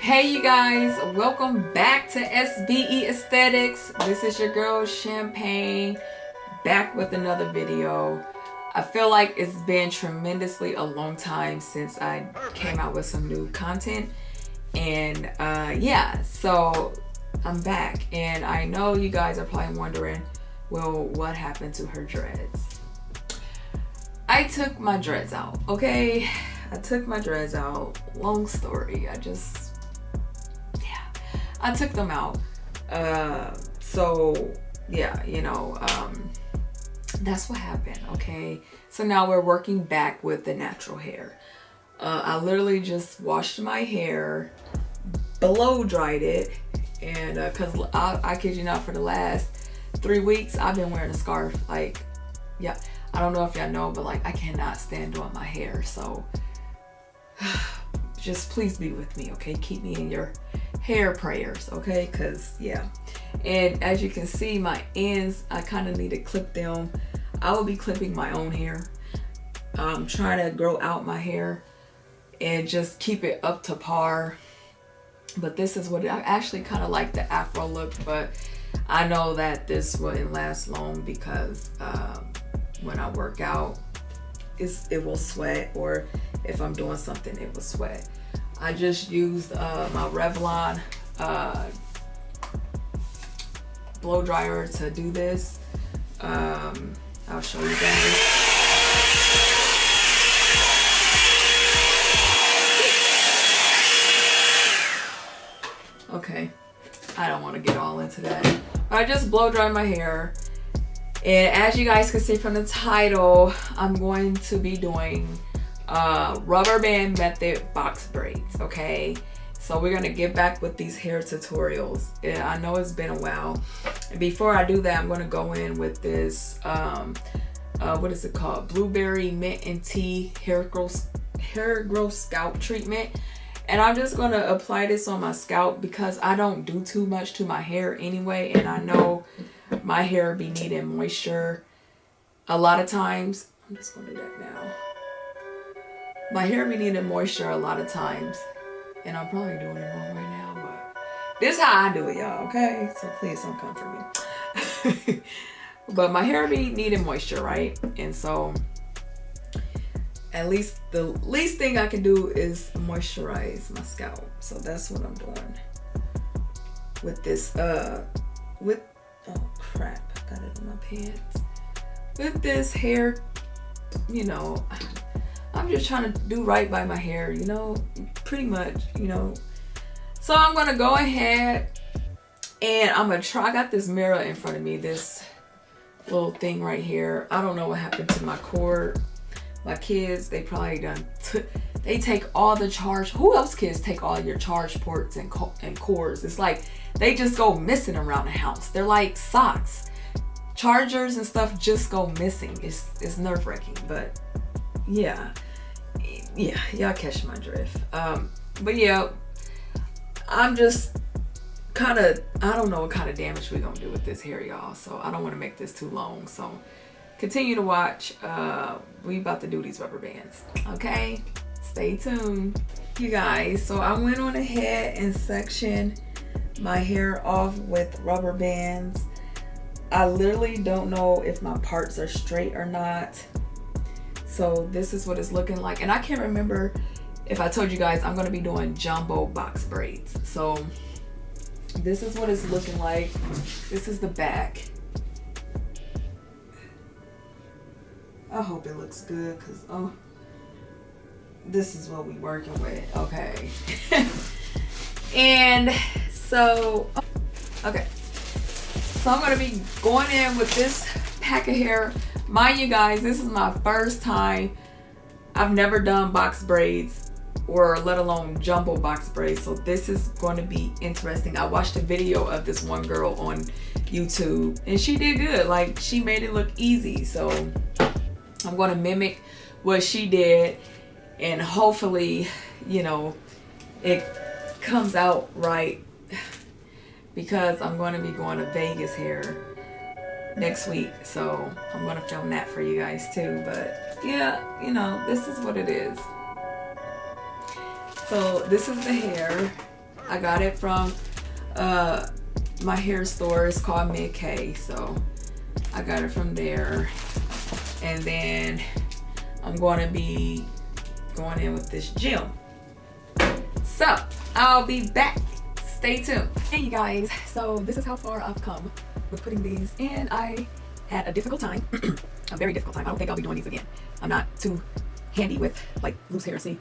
Hey you guys, welcome back to SBE Aesthetics. This is your girl Champagne, back with another video. I feel like it's been tremendously a long time since I came out with some new content, and yeah, so I'm back, and I know you guys are probably wondering, well, what happened to her dreads? I took my dreads out, okay? I took my dreads out. Long story. I took them out. So yeah, that's what happened, okay? So now we're working back with the natural hair. I literally just washed my hair, blow dried it, and cause I kid you not, for the last 3 weeks I've been wearing a scarf. Like, yeah, I don't know if y'all know, but like I cannot stand doing my hair, so just please be with me, okay? Keep me in your hair prayers, okay? Cause yeah, and as you can see, my ends, I kind of need to clip them. I will be clipping my own hair. I'm trying to grow out my hair and just keep it up to par. But this is what I actually kind of like, the afro look, but I know that this wouldn't last long because when I work out, it will sweat, or if I'm doing something, it will sweat. I just used my Revlon blow dryer to do this. I'll show you guys. Okay, I don't want to get all into that. But I just blow dry my hair. And as you guys can see from the title, I'm going to be doing rubber band method box braids, okay? So we're gonna get back with these hair tutorials. Yeah, I know it's been a while. And before I do that, I'm gonna go in with this, what is it called? Blueberry mint and tea hair growth scalp treatment. And I'm just gonna apply this on my scalp because I don't do too much to my hair anyway, and I know my hair be needing moisture a lot of times. I'm just gonna do that now. My hair be needing moisture a lot of times, and I'm probably doing it wrong right now, but this is how I do it, y'all, okay? So please don't come for me. But my hair be needing moisture, right? And so at least the least thing I can do is moisturize my scalp. So that's what I'm doing with this, oh crap, I got it in my pants. With this hair, I'm just trying to do right by my hair, pretty much, So I'm gonna go ahead and I'm gonna try. I got this mirror in front of me, this little thing right here. I don't know what happened to my cord. My kids, they probably they take all the charge. Who else kids take all your charge ports and cords? It's like they just go missing around the house. They're like socks. Chargers and stuff just go missing. It's nerve-wracking, but yeah, y'all catch my drift. But yeah, I'm just I don't know what kind of damage we're gonna do with this hair, y'all, so I don't want to make this too long. So continue to watch. We about to do these rubber bands, okay? Stay tuned, you guys. So I went on ahead and sectioned my hair off with rubber bands. I literally don't know if my parts are straight or not. So this is what it's looking like. And I can't remember if I told you guys I'm gonna be doing jumbo box braids. So this is what it's looking like. This is the back. I hope it looks good, because this is what we working with, okay? And so, okay. So I'm gonna be going in with this pack of hair. Mind you guys, this is my first time. I've never done box braids, or let alone jumbo box braids. So this is going to be interesting. I watched a video of this one girl on YouTube, and she did good. Like, she made it look easy. So I'm going to mimic what she did, and hopefully, it comes out right, because I'm going to be going to Vegas here next week. So I'm going to film that for you guys too. But yeah, this is what it is. So this is the hair. I got it from my hair store. It's called Mid K, so I got it from there. And then I'm going to be going in with this gel. So I'll be back. Stay tuned. Hey you guys, so this is how far I've come with putting these in. I had a difficult time, a very difficult time. I don't think I'll be doing these again. I'm not too handy with like loose hair. See,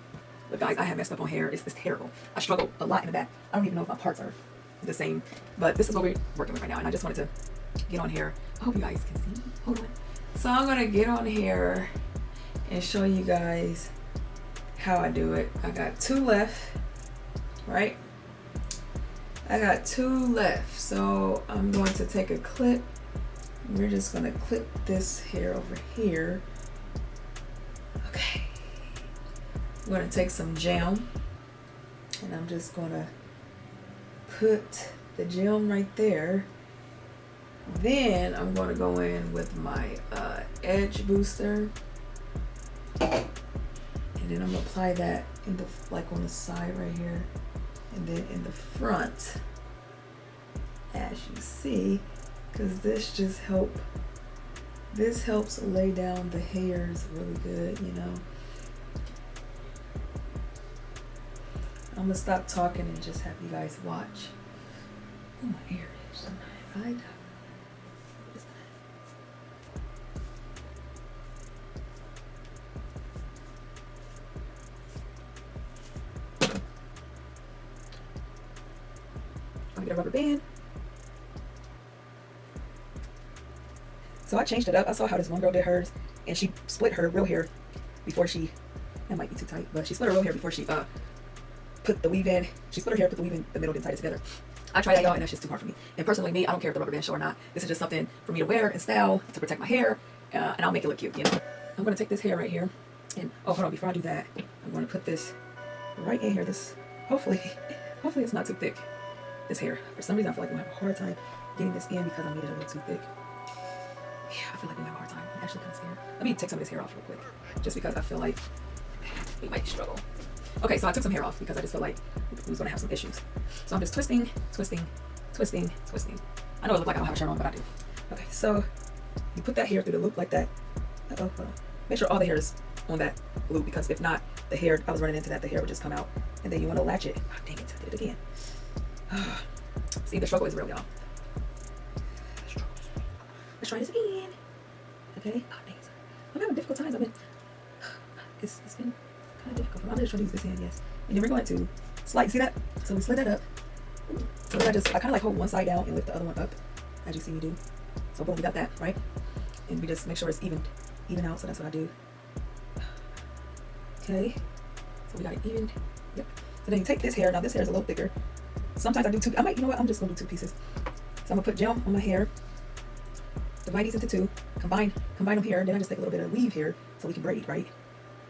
but guys, I have messed up on hair. It's terrible. I struggle a lot in the back. I don't even know if my parts are the same, but this is what we're working with right now. And I just wanted to get on here. I hope you guys can see me. Hold on. So I'm gonna get on here and show you guys how I do it. I got 2 left, right? I got 2 left. So I'm going to take a clip. We're just gonna clip this hair over here. Okay. I'm gonna take some gel and I'm just gonna put the gel right there. Then I'm going to go in with my edge booster, and then I'm going to apply that in the like on the side right here, and then in the front, as you see, because this helps lay down the hairs really good, you know. I'm gonna stop talking and just have you guys watch. Oh, my ear is right. I'm gonna get a rubber band. So I changed it up. I saw how this one girl did hers, and she split her real hair before she, that might be too tight, but she split her real hair before she put the weave in. She split her hair, put the weave in the middle, didn't tie it together. I tried that, y'all, and that's just too hard for me. And personally, me, I don't care if the rubber band show or not. This is just something for me to wear and style to protect my hair, and I'll make it look cute, you know. I'm gonna take this hair right here, and oh, hold on, before I do that, I'm gonna put this right in here. This, hopefully it's not too thick. This hair, for some reason, I feel like we'll have a hard time getting this in because I made it a little too thick. Yeah, I feel like we'll have a hard time. I'm actually kind of scared. Let me take some of this hair off real quick, just because I feel like we might struggle. Okay, so I took some hair off because I just felt like we was gonna have some issues. So I'm just twisting. I know it looks like I don't have a shirt on, but I do. Okay, so you put that hair through the loop like that. Hold on. Make sure all the hair is on that loop, because if not, the hair, I was running into that, the hair would just come out. And then you want to latch it. Oh, dang it, I did it again. See, the struggle is real, y'all. Let's try this again. Okay. Oh, dang it. I'm having difficult times. It's been kind of difficult. I'm just trying to use this hand, yes. And then we're going to slide. See that? So we slid that up. So then I kind of like hold one side down and lift the other one up, as you see me do. So boom, we got that, right? And we just make sure it's even out. So that's what I do. Okay. So we got it even. Yep. So then you take this hair. Now this hair is a little thicker. Sometimes I do 2. I might, you know what? I'm just gonna do 2 pieces. So I'm gonna put gel on my hair. Divide these into 2. Combine them here. Then I just take a little bit of weave here so we can braid, right?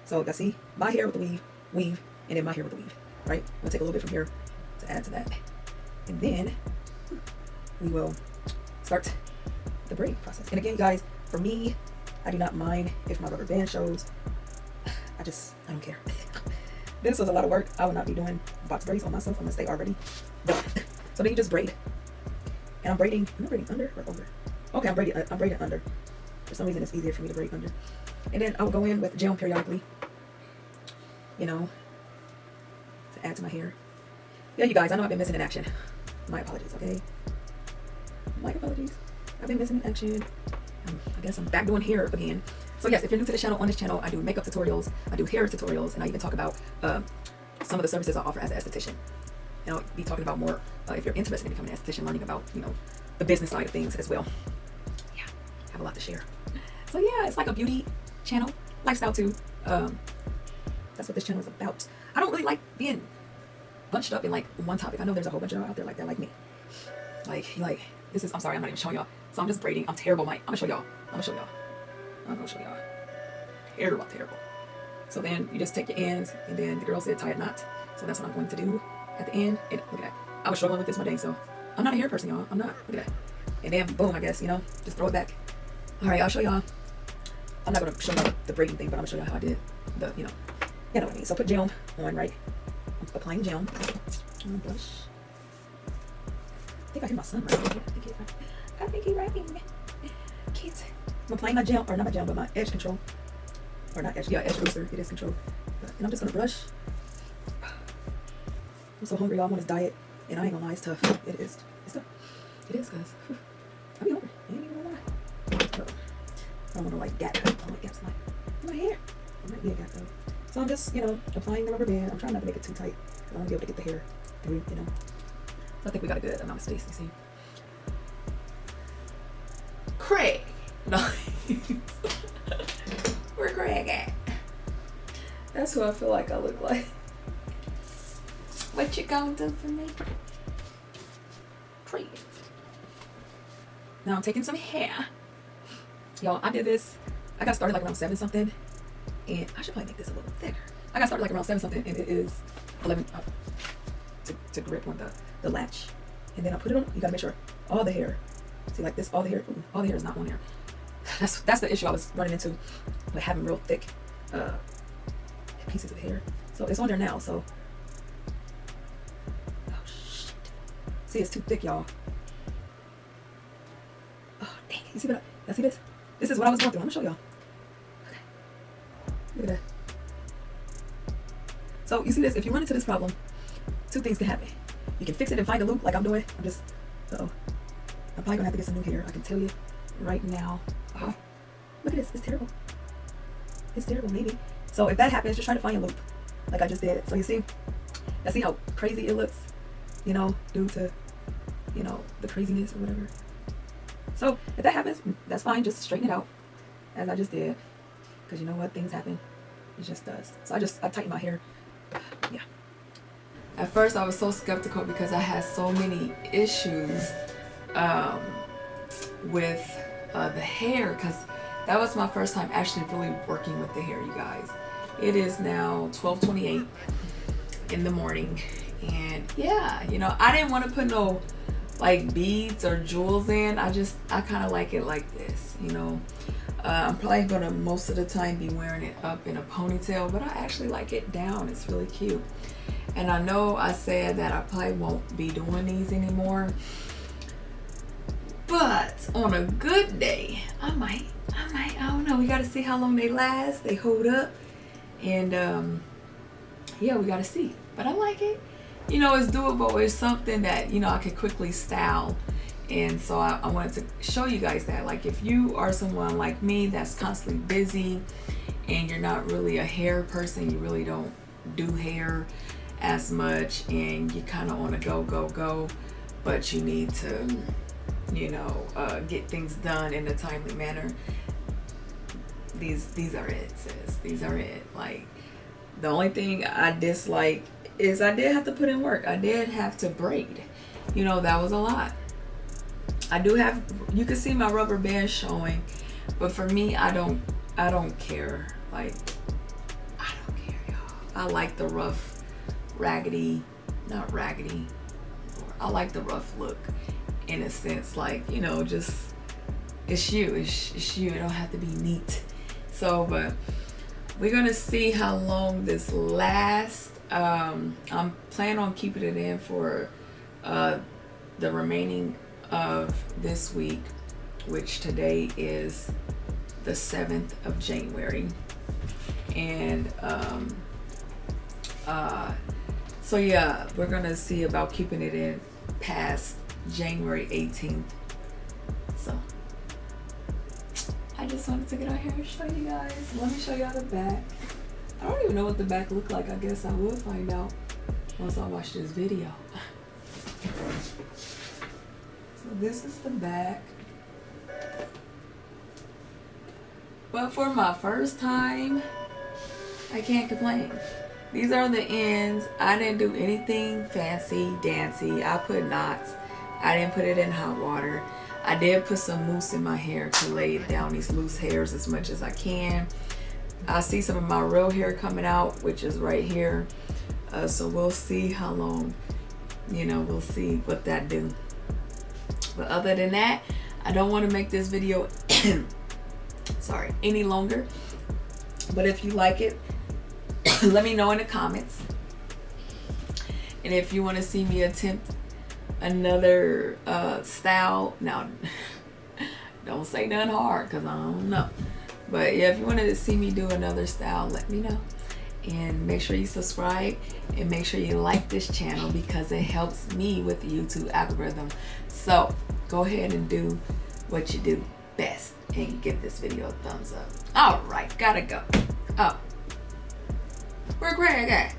So you see, my hair with the weave, and then my hair with the weave, right? I'm gonna take a little bit from here to add to that, and then we will start the braid process. And again, guys, for me, I do not mind if my rubber band shows. I don't care. This was a lot of work. I will not be doing box braids on myself unless they are already done. So then you just braid. And I'm braiding under or over? Okay, I'm braiding under. For some reason, it's easier for me to braid under. And then I will go in with gel periodically, you know, to add to my hair. Yeah, you guys, I know I've been missing in action. My apologies, okay? My apologies. I've been missing in action. I guess I'm back doing hair again. So yes, if you're new to the channel, on this channel, I do makeup tutorials, I do hair tutorials, and I even talk about some of the services I offer as an esthetician. And I'll be talking about more, if you're interested in becoming an esthetician, learning about, you know, the business side of things as well. Yeah, I have a lot to share. So yeah, it's like a beauty channel, lifestyle too. That's what this channel is about. I don't really like being bunched up in like one topic. I know there's a whole bunch of y'all out there like that, like me. Like this is, I'm sorry, I'm not even showing y'all. So I'm just braiding. I'm terrible, Mike. I'm gonna show y'all. Terrible. So then you just take your ends, and then the girl said tie a knot. So that's what I'm going to do at the end. And look at that. I was struggling with this one day, so I'm not a hair person, y'all. I'm not. Look at that. And then boom, I guess, you know, just throw it back. All right, I'll show y'all. I'm not gonna show y'all the braiding thing, but I'm gonna show y'all how I did the, you know what I mean. So put gel on, right? I'm applying gel on blush. think I hear my son right. I think he's right. Kids. I'm applying my gel, or not my gel, but my edge control. Or not edge, yeah, edge booster. It is control. And I'm just gonna brush. I'm so hungry, y'all. I'm on this diet, and I ain't gonna lie, it's tough. It is. It's tough. It is, cause I be hungry. I ain't even gonna lie. I don't want to like gap. I don't like gaps in my hair. It might be a gap though. So I'm just, applying the rubber band. I'm trying not to make it too tight. I want to be able to get the hair through, So I think we got a good amount of space. You see, Craig. No, where Craig at? That's who I feel like I look like. What you gonna do for me? Craig. Now I'm taking some hair. Y'all, I did this. I got started like around 7 something. And I should probably make this a little thicker. I got started like around 7 something, and it is 11 to grip on the latch. And then I put it on. You gotta make sure all the hair. See, like this, all the hair is not on there. That's the issue I was running into with having real thick pieces of hair. So it's on there now. So, oh shit. See, it's too thick, y'all. Oh dang! You see what? Y'all see this? This is what I was going through. I'm gonna show y'all. Okay. Look at that. So you see this? If you run into this problem, 2 things can happen. You can fix it and find a loop like I'm doing. I'm probably gonna have to get some new hair. I can tell you right now. Oh, look at this. It's terrible. It's terrible, maybe. So if that happens, just try to find a loop like I just did. So you see how crazy it looks, due to, the craziness or whatever. So if that happens, that's fine. Just straighten it out as I just did. Because you know what? Things happen. It just does. So I tighten my hair. Yeah. At first I was so skeptical because I had so many issues with the hair, because that was my first time actually really working with the hair, you guys. It is now 12:28 in the morning, and yeah, I didn't want to put no like beads or jewels in. I kind of like it like this, I'm probably gonna most of the time be wearing it up in a ponytail, but I actually like it down. It's really cute. And I know I said that I probably won't be doing these anymore, but on a good day, I might, I don't know. We got to see how long they last. They hold up. And, yeah, we got to see. But I like it. It's doable. It's something that, I could quickly style. And so I wanted to show you guys that. Like, if you are someone like me that's constantly busy and you're not really a hair person, you really don't do hair as much, and you kind of want to go, but you need to, get things done in a timely manner. These are it, sis. These are it. Like, the only thing I dislike is I did have to put in work. I did have to braid. That was a lot. You can see my rubber band showing, but for me, I don't care. Like, I don't care, y'all. I like the rough, not raggedy. I like the rough look, in a sense, like, just it's you. It don't have to be neat. So, but we're gonna see how long this lasts. I'm planning on keeping it in for the remaining of this week, which today is the 7th of January. And so yeah, we're gonna see about keeping it in past January 18th. So I just wanted to get out here and show you guys. Let me show y'all the back. I don't even know what the back looked like. I guess I will find out once I watch this video. So this is the back. But for my first time, I can't complain. These are the ends. I didn't do anything fancy dancy. I put knots. I didn't put it in hot water. I did put some mousse in my hair to lay down these loose hairs as much as I can. I see some of my real hair coming out, which is right here. So we'll see how long, we'll see what that do. But other than that, I don't want to make this video any longer. But if you like it, let me know in the comments. And if you want to see me attempt another style. Now, don't say nothing hard because I don't know. But yeah, if you wanted to see me do another style, let me know. And make sure you subscribe and make sure you like this channel because it helps me with the YouTube algorithm. So go ahead and do what you do best and give this video a thumbs up. All right, gotta go. Oh, where Greg at?